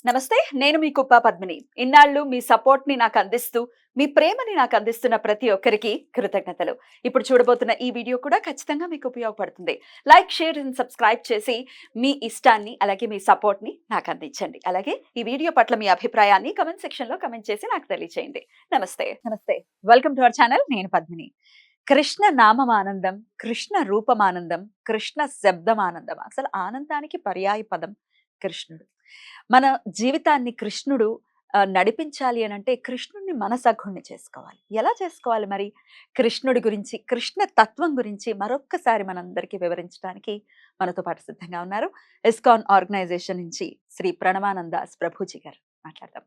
నమస్తే. నేను మీ కుప్ప పద్మిని. ఇన్నాళ్ళు మీ సపోర్ట్‌ని నాకందిస్తూ, మీ ప్రేమని నాకందిస్తున్న ప్రతి ఒక్కరికి కృతజ్ఞతలు. ఇప్పుడు చూడబోతున్న ఈ వీడియో కూడా ఖచ్చితంగా మీకు ఉపయోగపడుతుంది. లైక్, షేర్ అండ్ సబ్స్క్రైబ్ చేసి మీ ఇష్టాన్ని, అలాగే మీ సపోర్ట్‌ని నాకందించండి. అలాగే ఈ వీడియో పట్ల మీ అభిప్రాయాన్ని కామెంట్ సెక్షన్‌లో కామెంట్ చేసి నాకు తెలియచేయండి. నమస్తే. నమస్తే. Welcome to our channel. నేను పద్మిని. కృష్ణ నామమానందం, కృష్ణ రూపమానందం, కృష్ణ శబ్దమానందం. అసలు ఆనందానికి పర్యాయ పదం కృష్ణుడు. మన జీవితాన్ని కృష్ణుడు నడిపించాలి అనంటే కృష్ణుడిని మనసగుణ్ణి చేసుకోవాలి. ఎలా చేసుకోవాలి మరి? కృష్ణుడి గురించి, కృష్ణ తత్వం గురించి మరొక్కసారి మనందరికీ వివరించడానికి మనతో పాటు సిద్ధంగా ఉన్నారు. ఇస్కాన్ ఆర్గనైజేషన్ నుంచి శ్రీ ప్రణవానందాస్ ప్రభుజీ గారు. మాట్లాడదాం.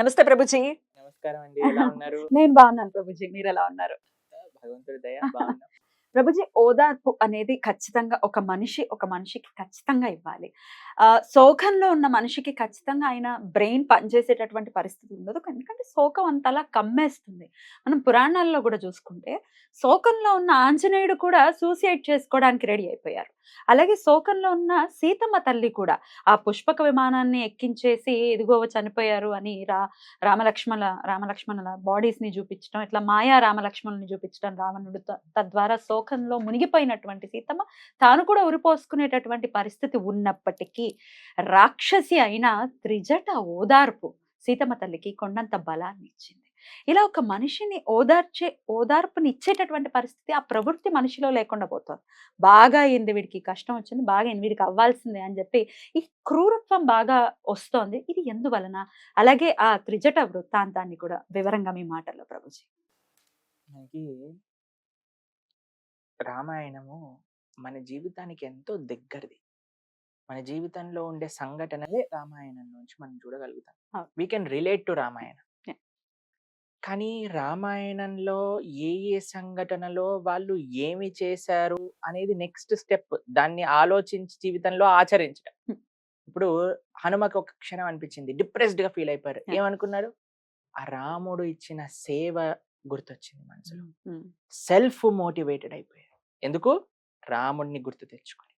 నమస్తే ప్రభుజీ. నమస్కారం అండి. ఎలా ఉన్నారు? నేను బాగున్నాను ప్రభుజీ. మీరు ఎలా ఉన్నారు? భగవంతుడి దయ బాగున్నాం. ప్రభుజీ, ఓదార్పు అనేది ఖచ్చితంగా ఒక మనిషికి ఖచ్చితంగా ఇవ్వాలి. శోకంలో ఉన్న మనిషికి ఖచ్చితంగా ఆయన బ్రెయిన్ పనిచేసేటటువంటి పరిస్థితి ఉండదు. ఎందుకంటే శోకం అంతలా కమ్మేస్తుంది. మనం పురాణాల్లో కూడా చూసుకుంటే శోకంలో ఉన్న ఆంజనేయుడు కూడా సూసైడ్ చేసుకోవడానికి రెడీ అయిపోయారు. అలాగే శోకంలో ఉన్న సీతమ్మ తల్లి కూడా ఆ పుష్పక విమానాన్ని ఎక్కించేసి ఇదిగో చనిపోయారు అని రామలక్ష్మణుల బాడీస్ ని చూపించడం, ఇట్లా మాయా రామలక్ష్మణుని చూపించడం రావణుడు, తద్వారా శోకంలో మునిగిపోయినటువంటి సీతమ్మ తాను కూడా ఉరిపోసుకునేటటువంటి పరిస్థితి ఉన్నప్పటికీ రాక్షసి అయిన త్రిజట ఓదార్పు సీతమ్మ తల్లికి కొండంత బలాన్ని ఇచ్చింది. ఇలా ఒక మనిషిని ఓదార్పుని ఇచ్చేటటువంటి పరిస్థితి ఆ ప్రవృత్తి మనిషిలో లేకుండా పోతుంది. బాగా అయింది, వీడికి కష్టం వచ్చింది, బాగా అయింది, వీడికి అవ్వాల్సిందే అని చెప్పి ఈ క్రూరత్వం బాగా వస్తోంది. ఇది ఎందువలన? అలాగే ఆ త్రిజట వృత్తాంతాన్ని కూడా వివరంగా మీ మాటల్లో ప్రభుజీ. మనకి రామాయణము మన జీవితానికి ఎంతో దగ్గరది. మన జీవితంలో ఉండే సంఘటనలే రామాయణం నుంచి మనం చూడగలుగుతాం. We can relate to Ramayanam. కానీ రామాయణంలో ఏ సంఘటనలో వాళ్ళు ఏమి చేశారు అనేది నెక్స్ట్ స్టెప్. దాన్ని ఆలోచించి జీవితంలో ఆచరించడం. ఇప్పుడు హనుమకి ఒక క్షణం అనిపించింది, డిప్రెస్డ్ గా ఫీల్ అయిపోయారు. ఏమనుకున్నారు? ఆ రాముడు ఇచ్చిన సేవ గుర్తొచ్చింది మనసులో. సెల్ఫ్ మోటివేటెడ్ అయిపోయారు. ఎందుకు? రాముడిని గుర్తు తెచ్చుకొని,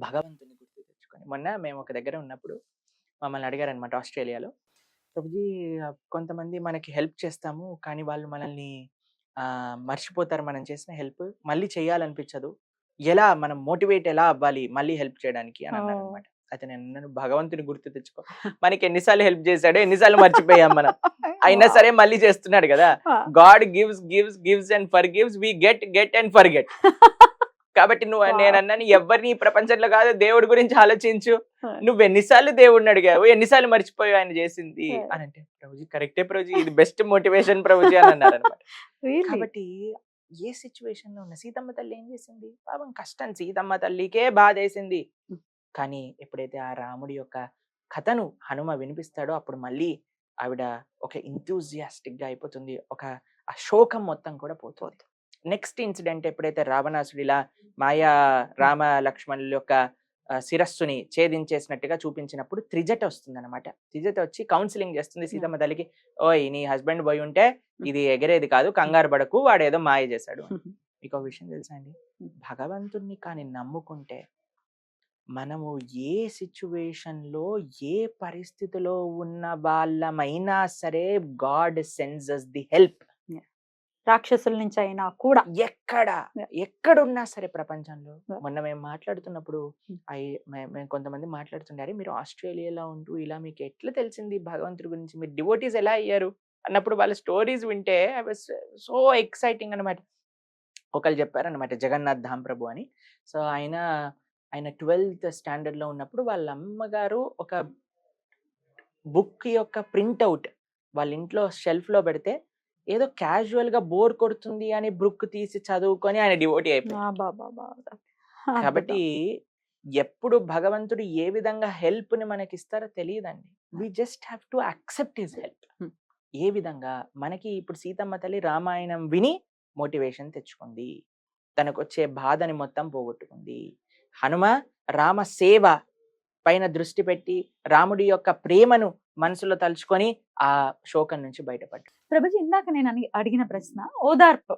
భగవంతుని గుర్తు తెచ్చుకొని. మొన్న మేము ఒక దగ్గర ఉన్నప్పుడు మమ్మల్ని అడిగారనమాట ఆస్ట్రేలియాలో, ప్రభుజీ కొంతమంది మనకి హెల్ప్ చేస్తాము కానీ వాళ్ళు మనల్ని మర్చిపోతారు, మనం చేసిన హెల్ప్ మళ్ళీ చేయాలనిపించదు, ఎలా మనం మోటివేట్ ఎలా అవ్వాలి మళ్ళీ హెల్ప్ చేయడానికి అని అన్నారు అనమాట. అయితే నేను భగవంతుని గుర్తు తెచ్చుకో, మనకి ఎన్నిసార్లు హెల్ప్ చేశాడు, ఎన్నిసార్లు మర్చిపోయాం మనం, అయినా సరే మళ్ళీ చేస్తున్నాడు కదా. God gives gives gives and forgives, we get and forget. కాబట్టి నేను అన్నాను, ఎవరిని ఈ ప్రపంచంలో కాదు, దేవుడి గురించి ఆలోచించు. నువ్వు ఎన్నిసార్లు దేవుడిని అడిగావు, ఎన్నిసార్లు మర్చిపోయావు ఆయన చేసింది అని అంటే, ప్రభుజీ కరెక్టే ప్రభుజీ, ఇది బెస్ట్ మోటివేషన్ ప్రభుజీ అని అన్నారు అనమాట. కాబట్టి ఏ సిచ్యువేషన్ లో ఉన్న సీతమ్మ తల్లి ఏం చేసింది? పాపం కష్టం, సీతమ్మ తల్లికే బాధ వేసింది. కానీ ఎప్పుడైతే ఆ రాముడి యొక్క కథను హనుమ వినిపిస్తాడో అప్పుడు మళ్ళీ ఆవిడ ఒక ఇంథూజియాస్టిక్ గా అయిపోతుంది. ఒక ఆ శోకం మొత్తం కూడా పోతుంది. నెక్స్ట్ ఇన్సిడెంట్ ఎప్పుడైతే రావణాసుడు ఇలా మాయా రామ లక్ష్మణుల యొక్క శిరస్సుని ఛేదించేసినట్టుగా చూపించినప్పుడు త్రిజట వస్తుంది అనమాట. త్రిజట వచ్చి కౌన్సిలింగ్ చేస్తుంది సీతమ్మ తల్లికి, ఓయ్ నీ హస్బెండ్ పోయి ఉంటే ఇది ఎగరేది కాదు, కంగారు పడకు, వాడు ఏదో మాయ చేశాడు. మీకు ఒక విషయం తెలుసా అండి? భగవంతుణ్ణి కానీ నమ్ముకుంటే మనము ఏ సిచ్యువేషన్ లో ఏ పరిస్థితిలో ఉన్న వాళ్ళమైనా సరే God sends us the help. రాక్షసుల నుంచి అయినా కూడా ఎక్కడున్నా సరే ప్రపంచంలో. మొన్న మేము మాట్లాడుతున్నప్పుడు మేము కొంతమంది మాట్లాడుతుండారు, మీరు ఆస్ట్రేలియాలో ఉంటూ ఇలా మీకు ఎట్లా తెలిసింది భగవంతుడి గురించి, మీరు డివోటీస్ ఎలా అయ్యారు అన్నప్పుడు వాళ్ళ స్టోరీస్ వింటే ఐ వాస్ సో ఎక్సైటింగ్ అనమాట. ఒకళ్ళు చెప్పారనమాట, జగన్నాథ్ ధామ్ ప్రభు అని. సో ఆయన 12th స్టాండర్డ్ లో ఉన్నప్పుడు వాళ్ళ అమ్మగారు ఒక బుక్ యొక్క ప్రింట్అవుట్ వాళ్ళ ఇంట్లో షెల్ఫ్ లో పెడితే ఏదో క్యాజువల్ గా బోర్ కొడుతుంది అని బుక్ తీసి చదువుకొని ఆయన డివోటీ అయిపోయారు. కాబట్టి ఎప్పుడు భగవంతుడు ఏ విధంగా హెల్ప్ ని మనకి ఇస్తారో తెలియదండి. We just have to accept his help. ఏ విధంగా మనకి ఇప్పుడు సీతమ్మ తల్లి రామాయణం విని మోటివేషన్ తెచ్చుకుంది, తనకు వచ్చే బాధని మొత్తం పోగొట్టుకుంది. హనుమ రామ సేవ పైన దృష్టి పెట్టి రాముడి యొక్క ప్రేమను మనసులో తలుచుకొని ఆ శోకం నుంచి బయటపడ్డాడు. ప్రభుజీ, ఇందాక నేను అడిగిన ప్రశ్న ఓదార్పు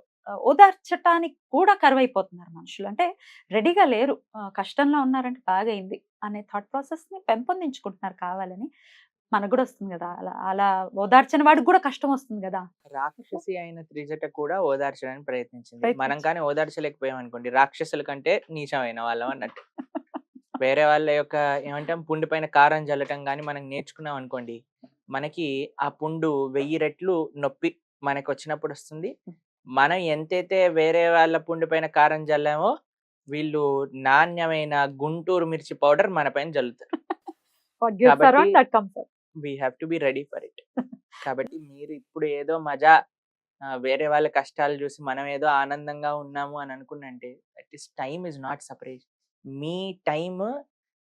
ఓదార్చటానికి కూడా కరువైపోతున్నారు మనుషులు. అంటే రెడీగా లేరు. కష్టంలో ఉన్నారంటే బాగయింది అనే థాట్ ప్రాసెస్‌ని పెంపొందించుకుంటున్నారు కావాలని. మనకు గూడా వస్తుంది గదా! అలా అలా ఓదార్చని వాడికి గూడా కష్టం వస్తుంది గదా! రాక్షసి అయిన త్రిజట కూడా ఓదార్చడానికి ప్రయత్నించింది. మనం ప్రయత్నించి కానీ ఓదార్చలేకపోయాం అనుకోండి, రాక్షసుల కంటే నీచమైన వాళ్ళం అన్నట్టు. వేరే వాళ్ళ యొక్క ఏమంటాం పుండు పైన కారం జల్లటం గాని మనం నేర్చుకున్నాం అనుకోండి, మనకి ఆ పుండు 1000 రెట్లు నొప్పి మనకొచ్చినప్పుడు వస్తుంది. మనం ఎంతైతే వేరే వాళ్ళ పుండు పైన కారం జల్లామో, వీళ్ళు నాణ్యమైన గుంటూరు మిర్చి పౌడర్ మన పైన జల్లుతారు. వాట్ గివ్స్ కాబట్టి around that comes up. We have to be ready for it. కాబట్టి మీరు ఇప్పుడు ఏదో మజా వేరే వాళ్ళ కష్టాలు చూసి మనం ఏదో ఆనందంగా ఉన్నాము అని అనుకున్నంటే that is time is not separate. మీ టైమ్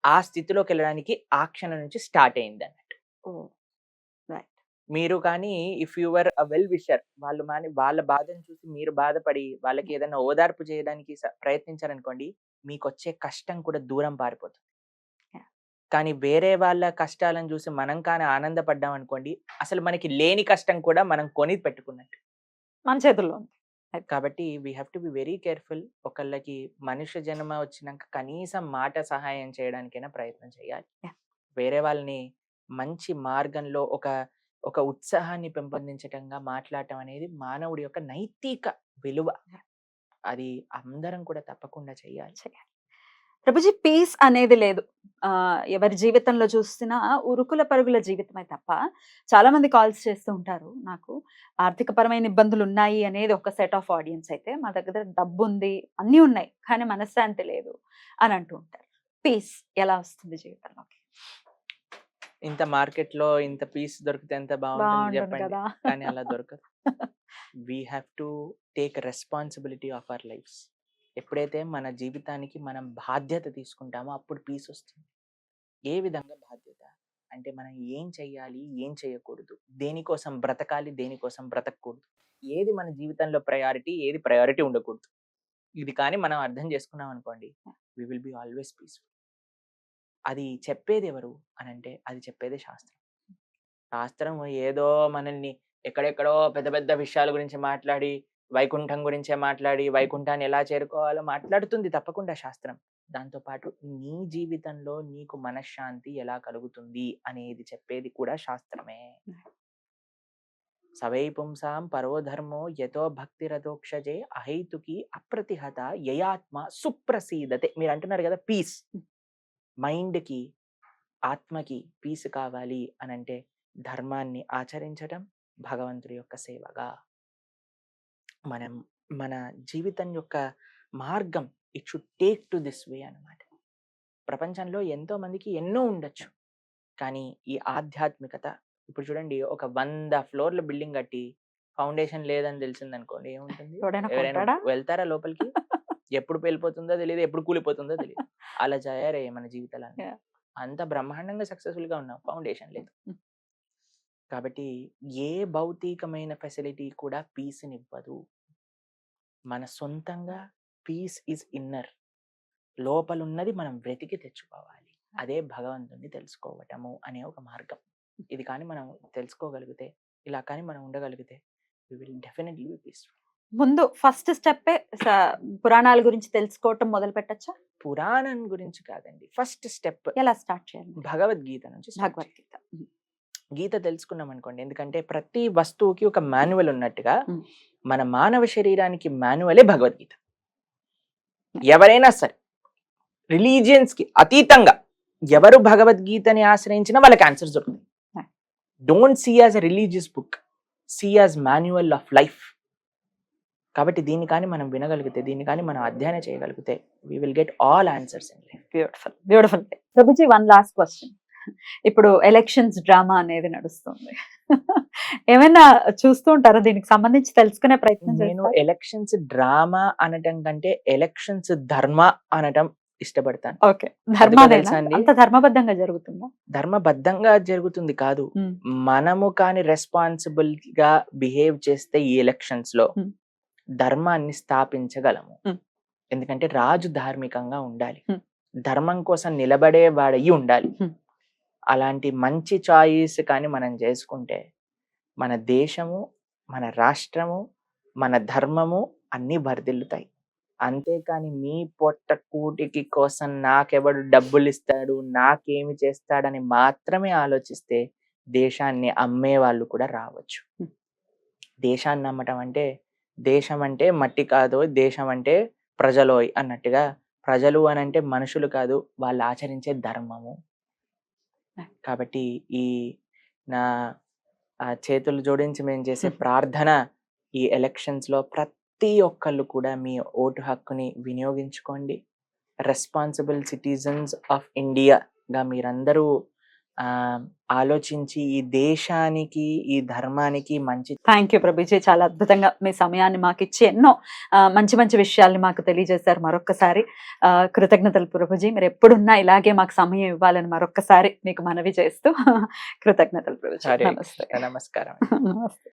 ఆ స్థితిలోకి వెళ్ళడానికి ఆ క్షణం నుంచి స్టార్ట్ అయింది అన్నట్టు. ఓహ్! రైట్. మీరు కానీ if you were a well wisher, వాళ్ళు వాళ్ళ బాధను చూసి మీరు బాధపడి వాళ్ళకి ఏదైనా ఓదార్పు చేయడానికి ప్రయత్నించారనుకోండి, మీకు వచ్చే కష్టం కూడా దూరం పారిపోతుంది. యాహ్! కానీ వేరే వాళ్ళ కష్టాలను చూసి మనం కానీ ఆనందపడ్డాం అనుకోండి, అసలు మనకి లేని కష్టం కూడా మనం కొని పెట్టుకున్నట్టు. మన చేతుల్లో ఉంది. కాబట్టి we have to be very careful. ఒకళ్ళకి మనుష్య జన్మ వచ్చినంక కనీసం మాట సహాయం చేయడానికైనా ప్రయత్నం చేయాలి. యాహ్! వేరే వాళ్ళని మంచి మార్గంలో ఒక ఉత్సాహాన్ని పెంపొందించటంగా మాట్లాడటం అనేది మానవుడి యొక్క నైతిక విలువ. అది అందరం కూడా తప్పకుండా చేయాలి. ప్రభుజీ పీస్ అనేది లేదు. ఎవరి జీవితంలో చూసినా ఉరుకుల పరుగుల జీవితమే తప్ప చాలా మంది కాల్స్ చేస్తూ ఉంటారు నాకు. ఆర్థికపరమైన ఇబ్బందులున్నాయి అనేది ఒక సెట్ ఆఫ్ ఆడియన్స్ అయితే, మా దగ్గర డబ్బుంది, అన్నీ ఉన్నాయి. కానీ మనశ్శాంతి లేదు అని అంటూ ఉంటారు. పీస్ ఎలా వస్తుంది జీవితంలోకి? ఇంత మార్కెట్‌లో ఇంత పీస్ దొరికితే ఎంత బావుంటుంది బావుంటుంది జెప్పండి. కదా! కానీ అలా దొరకదు. We have to take responsibility of our lives. ఎప్పుడైతే మన జీవితానికి మనం బాధ్యత తీసుకుంటామో అప్పుడు పీస్ వస్తుంది. ఏ విధంగా బాధ్యత? అంటే మనం ఏం చెయ్యాలి? ఏం చేయకూడదు? దేనికోసం బ్రతకాలి? దేనికోసం బ్రతకూడదు? ఏది మన జీవితంలో ప్రయారిటీ? ఏది ప్రయారిటీ ఉండకూడదు? ఇది కానీ మనం అర్థం చేసుకున్నాం అనుకోండి, we will be always peaceful. అది చెప్పేది ఎవరు అనంటే అది చెప్పేదే శాస్త్రం. శాస్త్రం ఏదో మనల్ని ఎక్కడెక్కడో పెద్ద పెద్ద విషయాల గురించి మాట్లాడి, వైకుంఠం గురించే మాట్లాడి, వైకుంఠాన్ని ఎలా చేరుకోవాలో మాట్లాడుతుంది తప్పకుండా శాస్త్రం. దాంతో పాటు నీ జీవితంలో నీకు మనశ్శాంతి ఎలా కలుగుతుంది అనేది చెప్పేది కూడా శాస్త్రమే. సవై పుంసాం పరోధర్మో యతో భక్తిరథోక్షజే అహైతుకి అప్రతిహత యయాత్మ సుప్రసీదతే. మీరు అంటున్నారు కదా పీస్. మైండ్‌కి, ఆత్మకి పీస్ కావాలి అనంటే ధర్మాన్ని ఆచరించటం, భగవంతుడి యొక్క సేవగా. మనం మన జీవితం యొక్క మార్గం it should take to this way అన్నమాట. ప్రపంచంలో ఎంతో మందికి ఎన్నో ఉండొచ్చు. కానీ ఈ ఆధ్యాత్మికత ఇప్పుడు చూడండి, ఒక 100 ఫ్లోర్ల బిల్డింగ్ కట్టి ఫౌండేషన్ లేదని తెలిసిందనుకోండి ఏముంటుంది? ఎవడైనా ఎవరైనా కొంటాడా? వెళ్తారా లోపలికి? ఎప్పుడు పేలిపోతుందో తెలీదు, ఎప్పుడు కూలిపోతుందో తెలీదు. అలా తయారయ్యాయి మన జీవితాలన్నీ. యాహ్! అంత బ్రహ్మాండంగా సక్సెస్‌ఫుల్‌గా ఉన్నాం. ఫౌండేషన్ లేదు. హ్మ్. కాబట్టి ఏ భౌతికమైన ఫెసిలిటీ కూడా పీస్‌నివ్వదు. మన సొంతంగా పీస్ ఈజ్ ఇన్నర్. లోపలున్నది మనం వెతికి తెచ్చుకోవాలి. అదే భగవంతుడిని తెలుసుకోవటము అనే ఒక మార్గం. ఇది కానీ మనం తెలుసుకోగలిగితే, ఇలా కానీ మనం ఉండగలిగితే we will definitely be peaceful. ముందు ఫస్ట్ స్టెప్పే పురాణాల గురించి తెలుసుకోవటం మొదలుపెట్టొచ్చా? పురాణం గురించి కాదండి. ఫస్ట్ స్టెప్ ఎలా స్టార్ట్ చేయాలి? భగవద్గీత నుంచి స్టార్ట్ చేయాలి. భగవద్గీత. హ్మ్. గీత తెలుసుకున్నాం అనుకోండి, ఎందుకంటే ప్రతి వస్తువుకి ఒక మాన్యువల్ ఉన్నట్టుగా హ్మ్. మన మానవ శరీరానికి మాన్యువలే భగవద్గీత. ఎవరైనా సరే రిలీజియన్స్‌కి అతీతంగా ఎవరు భగవద్గీతని ఆశ్రయించినా వాళ్ళకి ఆన్సర్స్ దొరుకుతాయి. Yeah. Don't see as a religious book, see as manual of life. కాబట్టి దీన్ని కానీ మనం వినగలిగితే, దీన్ని కానీ మనం అధ్యయనం చేయగలిగితే we will get all answers in life. Beautiful. Beautiful. ప్రభుజీ వన్ లాస్ట్ క్వెషన్. ఇప్పుడు ఎలక్షన్స్ డ్రామా అనేది నడుస్తుంది. ఏమైనా చూస్తూ ఉంటారా? దీనికి సంబంధించి తెలుసుకునే ప్రయత్నం నేను చేస్తారా? ఎలక్షన్స్ డ్రామా అనటం కంటే ఎలక్షన్స్ ధర్మ అనటం ఇష్టపడతాను. ఓకే. ధర్మానేనా? తెలుసా అండి? అంత ధర్మబద్ధంగా జరుగుతుందా? ధర్మబద్ధంగా జరుగుతుంది కాదు, హ్మ్. మనము కానీ రెస్పాన్సిబుల్ గా బిహేవ్ చేస్తే ఈ ఎలక్షన్స్ లో Hmm. ధర్మాన్ని స్థాపించగలము. Hmm. ఎందుకంటే రాజు ధార్మికంగా ఉండాలి, Hmm. ధర్మం కోసం నిలబడేవాడయి ఉండాలి. Hmm. అలాంటి మంచి చాయిస్ కానీ మనం చేసుకుంటే మన దేశము, మన రాష్ట్రము, మన ధర్మము అన్నీ బరిదిల్లుతాయి. అంతేకాని మీ పొట్ట కూటికి కోసం నాకెవడు డబ్బులు ఇస్తాడు, నాకేమి చేస్తాడని మాత్రమే ఆలోచిస్తే దేశాన్ని అమ్మే వాళ్ళు కూడా రావచ్చు. హ్మ్. దేశాన్ని అమ్మటం అంటే, దేశం అంటే మట్టి కాదు, దేశం అంటే ప్రజలోయ్ అన్నట్టుగా, ప్రజలు అనంటే మనుషులు కాదు, వాళ్ళు ఆచరించే ధర్మము. కాబట్టి ఈ నా చేతులు జోడించి మేము చేసే ప్రార్థన, ఈ ఎలక్షన్స్‌లో ప్రతి ఒక్కళ్ళు కూడా మీ ఓటు హక్కుని వినియోగించుకోండి. రెస్పాన్సిబుల్ సిటిజన్స్ ఆఫ్ ఇండియాగా మీరందరూ ఆలోచించి ఈ దేశానికి, ఈ ధర్మానికి మంచి థ్యాంక్ యూ ప్రభుజీ, చాలా అద్భుతంగా మీ సమయాన్ని మాకు ఇచ్చి ఎన్నో మంచి మంచి విషయాల్ని మాకు తెలియజేశారు. మరొక్కసారి కృతజ్ఞతలు ప్రభుజీ. మీరు ఎప్పుడున్నా ఇలాగే మాకు సమయం ఇవ్వాలని మరొక్కసారి మీకు మనవి చేస్తూ కృతజ్ఞతలు ప్రభుజీ. హరే నమస్తే. కృష్ణ, నమస్కారం. నమస్తే.